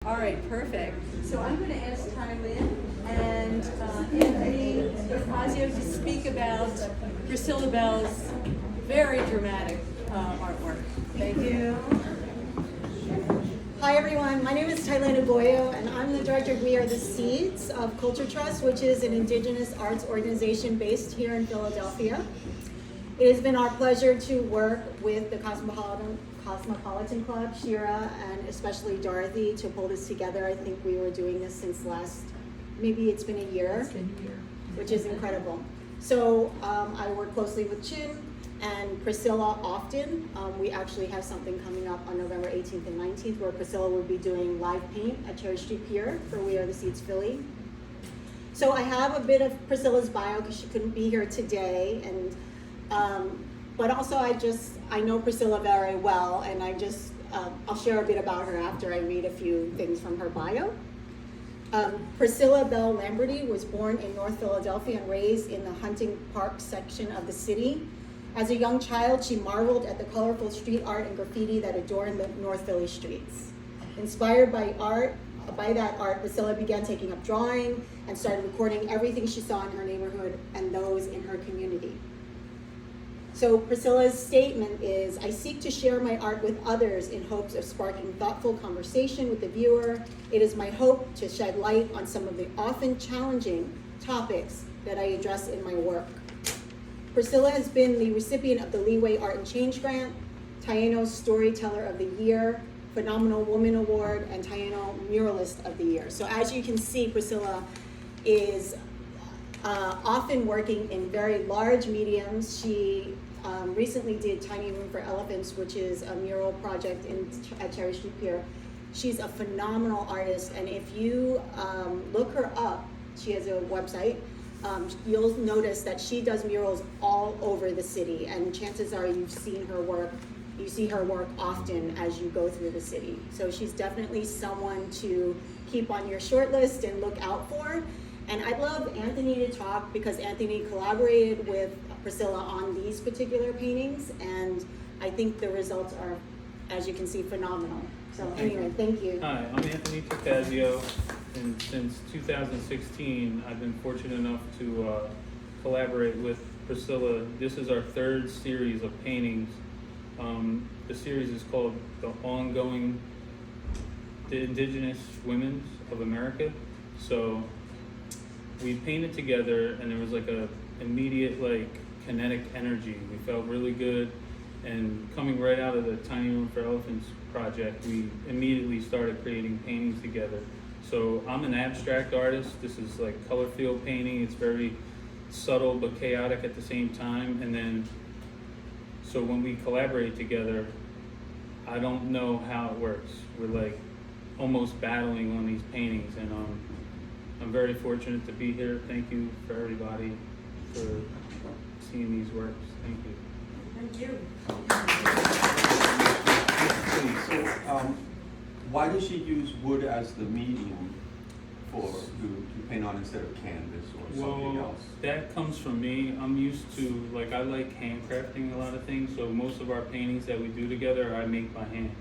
All right, perfect. So I'm going to ask Tylynn and Anthony Torcasio to speak about Priscilla Bell's very dramatic artwork. Thank you. Hi everyone, my name is Tylynn Agoyo and I'm the director of We Are the Seeds of Culture Trust, which is an indigenous arts organization based here in Philadelphia. It has been our pleasure to work with the Cosmopolitan Club, Shira, and especially Dorothy to pull this together. I think we were doing this since maybe it's been a year, which is incredible. So I work closely with Chin and Priscilla often. We actually have something coming up on November 18th and 19th where Priscilla will be doing live paint at Cherry Street Pier for We Are the Seeds Philly. So I have a bit of Priscilla's bio because she couldn't be here today, and but also I know Priscilla very well, and I'll share a bit about her after I read a few things from her bio. Priscilla Bell Lamberty was born in North Philadelphia and raised in the Hunting Park section of the city. As a young child, she marveled at the colorful street art and graffiti that adorned the North Philly streets. Inspired by that art, Priscilla began taking up drawing and started recording everything she saw in her neighborhood and those in her community. So Priscilla's statement is, I seek to share my art with others in hopes of sparking thoughtful conversation with the viewer. It is my hope to shed light on some of the often challenging topics that I address in my work. Priscilla has been the recipient of the Leeway Art and Change Grant, Taino Storyteller of the Year, Phenomenal Woman Award, and Taino Muralist of the Year. So as you can see, Priscilla is often working in very large mediums. She recently did Tiny Room for Elephants, which is a mural project at Cherry Street Pier. She's a phenomenal artist, and if you look her up, she has a website, you'll notice that she does murals all over the city, and chances are you've seen her work. You see her work often as you go through the city. So she's definitely someone to keep on your short list and look out for. And I'd love Anthony to talk because Anthony collaborated with Priscilla on these particular paintings, and I think the results are, as you can see, phenomenal. So anyway, thank you. Hi, I'm Anthony Torcasio, and since 2016, I've been fortunate enough to collaborate with Priscilla. This is our third series of paintings. The series is called The Indigenous Women of America. So we painted together, and there was like a immediate kinetic energy. We felt really good, and coming right out of the Tiny Room for Elephants project, we immediately started creating paintings together. So I'm an abstract artist. This is like color field painting. It's very subtle but chaotic at the same time. And then, so when we collaborate together, I don't know how it works. We're like almost battling on these paintings, and I'm very fortunate to be here. Thank you for everybody for seeing these works. Thank you. Thank you. So, why does she use wood as the medium for to paint on instead of canvas or something else? That comes from me. I'm used to, I like handcrafting a lot of things, so most of our paintings that we do together, I make by hand.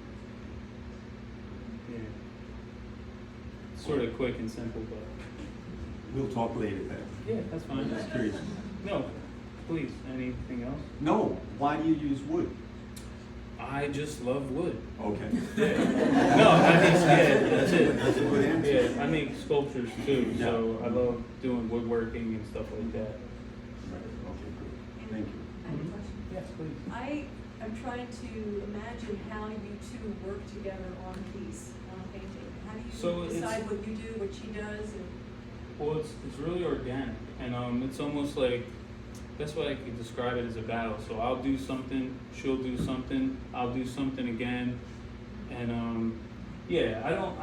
Yeah. Sort of quick and simple, but... We'll talk later then. Yeah, that's fine. I'm just curious. No, please, anything else? No, why do you use wood? I just love wood. Okay. Yeah. No, that's it. That's a good answer. Yeah, I make sculptures too, so I love doing woodworking and stuff like that. Right. Okay, good. Thank you. I have a question. Yes, please. I am trying to imagine how you two work together on a piece, on a painting. How do you So decide what you do, what she does? Well, it's really organic, and it's almost like, that's why I could describe it as a battle. So I'll do something, she'll do something, I'll do something again, and yeah, I don't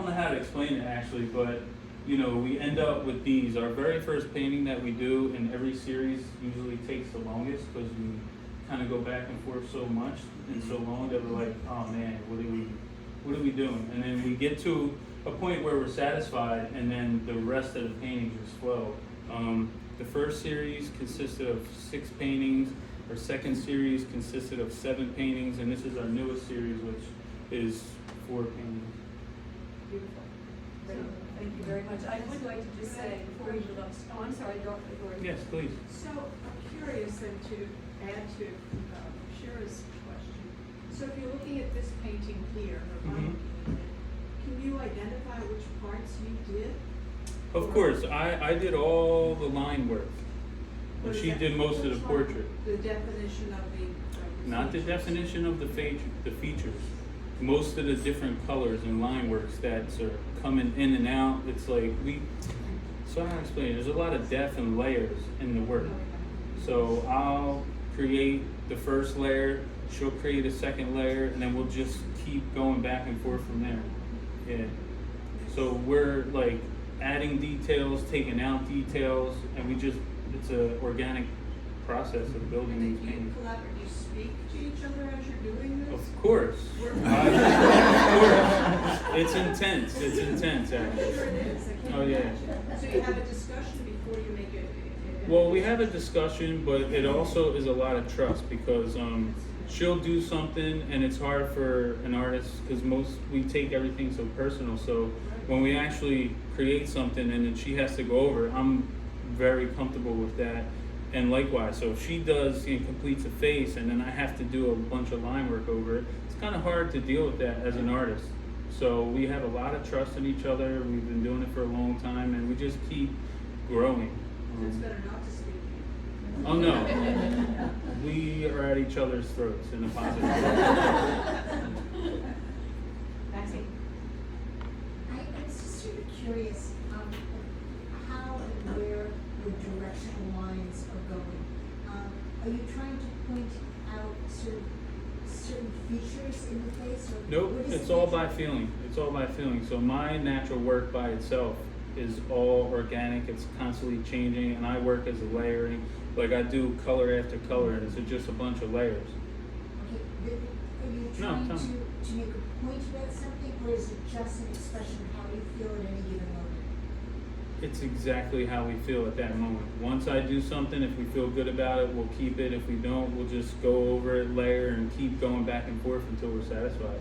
know how to explain it actually, but we end up with these. Our very first painting that we do in every series usually takes the longest because we kind of go back and forth so much and so long that we're like, oh man, what are we doing? And then we get to a point where we're satisfied, and then the rest of the paintings just flow. The first series consisted of 6 paintings. Our second series consisted of 7 paintings, and this is our newest series, which is 4 paintings. Beautiful. Great. Thank you very much. I would like to just say before we move up, oh, I'm sorry, Dor- Dory. Yes, please. So I'm curious, and to add to Shira's question, so if you're looking at this painting here, or Mhm. can you identify which parts you did? Of course, I did all the line work, Or and is she that did most of the which one? portrait. The definition of the. Not the definition of the features. Most of the different colors and line works that are coming in and out. It's like so how to explain it? There's a lot of depth and layers in the work. So I'll create the first layer, she'll create a second layer, and then we'll just keep going back and forth from there. Yeah. So we're like adding details, taking out details, and it's a organic process of building And these then you paintings. collaborate, you speak to each other as you're doing this? Of course. We're- Of course. It's intense. It's intense, I'm actually. sure it is, I can't Oh, yeah. imagine. So you have a discussion before you make it? Well, we have a discussion, but it also is a lot of trust because she'll do something and it's hard for an artist because we take everything so personal. So when we actually create something and then she has to go over, I'm very comfortable with that. And likewise, so if she does and completes a face and then I have to do a bunch of line work over it, it's kind of hard to deal with that as an artist. So we have a lot of trust in each other. We've been doing it for a long time and we just keep growing. So it's better not to speak. Oh no, we are at each other's throats in a positive way. Maxine. I was just sort of curious, how and where the directional lines are going. Are you trying to point out certain features in the face, or Nope, what is it's the all feature? by feeling. It's all by feeling. So my natural work by itself is all organic. It's constantly changing, and I work as a layering. Like I do color after color, and it's just a bunch of layers. Okay, but are you No, trying tell me. to make a point about something, or is it just an expression of how you feel at any given moment? It's exactly how we feel at that moment. Once I do something, if we feel good about it, we'll keep it. If we don't, we'll just go over it, layer, and keep going back and forth until we're satisfied.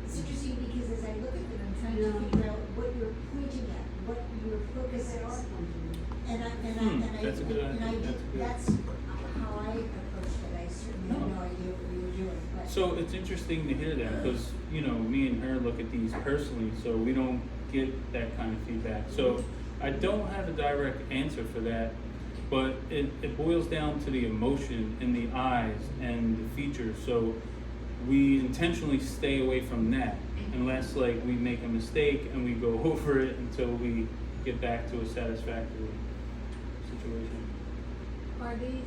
It's interesting because as I look at them, I'm trying to figure out what you're pointing at, what your focus is. That's a good idea. That's how I approached it. I certainly have no idea what we were doing, but. So it's interesting to hear that because, me and her look at these personally, so we don't get that kind of feedback. So I don't have a direct answer for that, but it boils down to the emotion in the eyes and the features. So we intentionally stay away from that unless like we make a mistake and we go over it until we get back to a satisfactory situation. Are these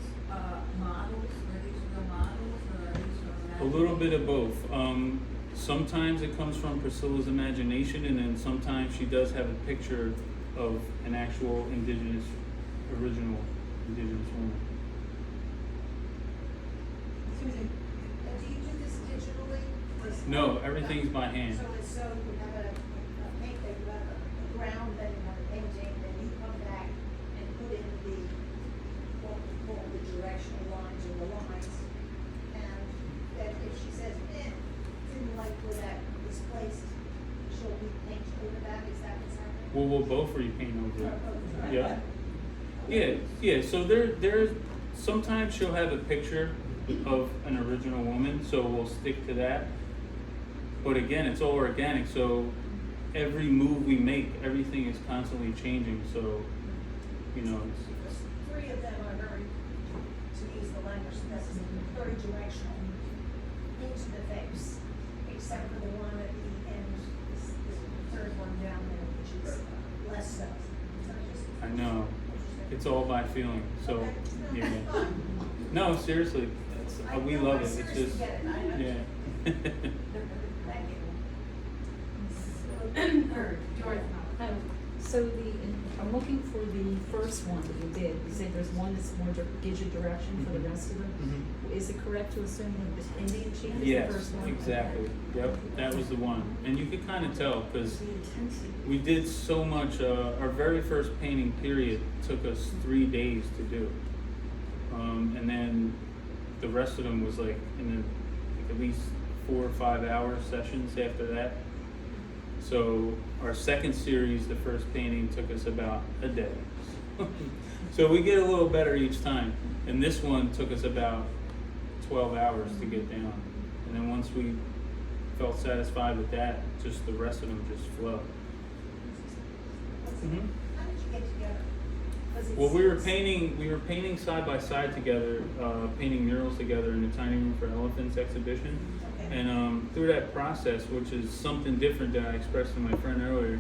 models? Are these real models, or are these A little bit of both. Sometimes it comes from Priscilla's imagination, and then sometimes she does have a picture of an actual original indigenous woman. Susan, do you do this digitally? No, everything's by hand. So you have a paint, you have a ground, then you have a painting, then you come back and put in what we call the directional lines or the lines. And then if she says, didn't like where that was placed, she'll repaint over that, is that what's happening? Well, we'll both repaint over it. Right. Yeah. Yeah. So there's sometimes she'll have a picture of an original woman, so we'll stick to that. But again, it's all organic, so every move we make, everything is constantly changing. So, it's Because three of them are very, to use the language that's very directional into the face, except for the one at the end, this third one down there, which is less so. I know. It's all by feeling. So, Okay. yeah. Fine. No, seriously, we love it. It's seriously just, get it. I yeah. understand. Thank you. Dorothy. So I'm looking for the first one that you did. You said there's one that's more, gives you direction for the rest of them. Is it correct to assume that the Indian chief is the Yes, first one? exactly. Yep, that was the one. And you could kind of tell because we did so much. Our very first painting period took us 3 days to do. And then the rest of them was like at least 4 or 5 hour sessions after that. So our second series, the first painting took us about a day. So we get a little better each time. And this one took us about 12 hours to get down. And then once we felt satisfied with that, just the rest of them just flow. How did you get together? Was it Well, we were serious? painting side by side together, painting murals together in the Tiny Room for Elephants exhibition. Okay. And through that process, which is something different that I expressed to my friend earlier,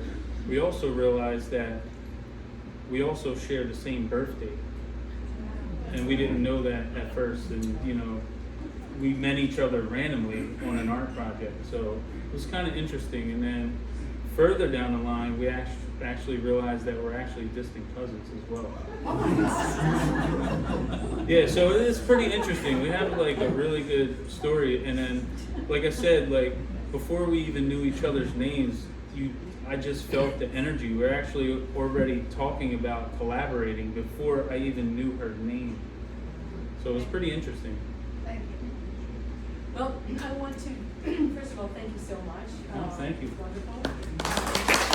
we also realized that we also share the same birthday. And we didn't know that at first. And, you know, we met each other randomly on an art project. So it was kind of interesting. And then further down the line, we actually realized that we're actually distant cousins as well. Yeah, so it is pretty interesting. We have like a really good story. And then, like I said, like before we even knew each other's names, I just felt the energy. We're actually already talking about collaborating before I even knew her name. So it was pretty interesting. Thank you. Well, I want to, first of all, thank you so much. Oh, thank you. It's wonderful.